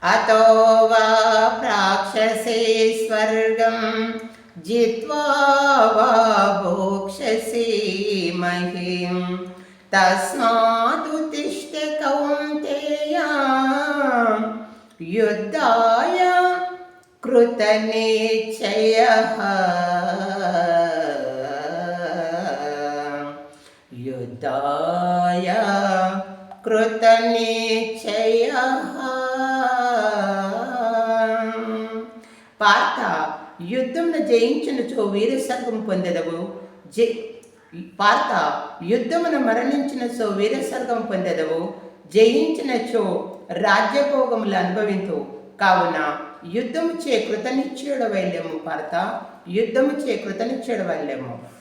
अतो वा प्राक्षसे स्वर्गं जित्वा वा भोक्ष्यसि महीम् तस्मादुत्तिष्ठ कौन्तेय युद्धाय कृतनिश्चयः युद्धाय कृतनिश्चयः। పార్థ, యుద్ధమును జయించినచో వీరస్వర్గం పొందెదవు. పార్థ, యుద్ధమును మరణించినచో వీరస్వర్గం పొందెదవు. జయించినచో రాజ్యభోగములు అనుభవింతు. కావున యుద్ధము చే కృతనిశ్చయుడు వెళ్ళేము. పార్థ, యుద్ధము చే కృతనిశ్చయుడు వెళ్ళేము.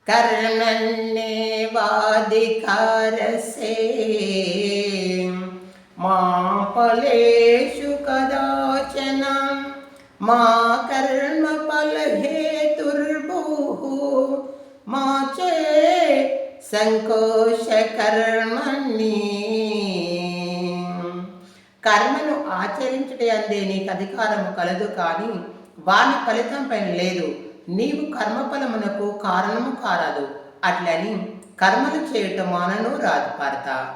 कर्मण्येवाधिकारसे मा फलेषु कदाचन मा कर्मफलहेतुर्भुः मा चे సంకోశకర్మణి. కర్మను ఆచరించుటయందే నీకు అధికారము కలదు, కానీ వాని ఫలితం పైన లేదు. నీవు కర్మఫలమునకు కారణము కారాదు. అట్లని కర్మలు చేయటం మానను రాదు పార్థ.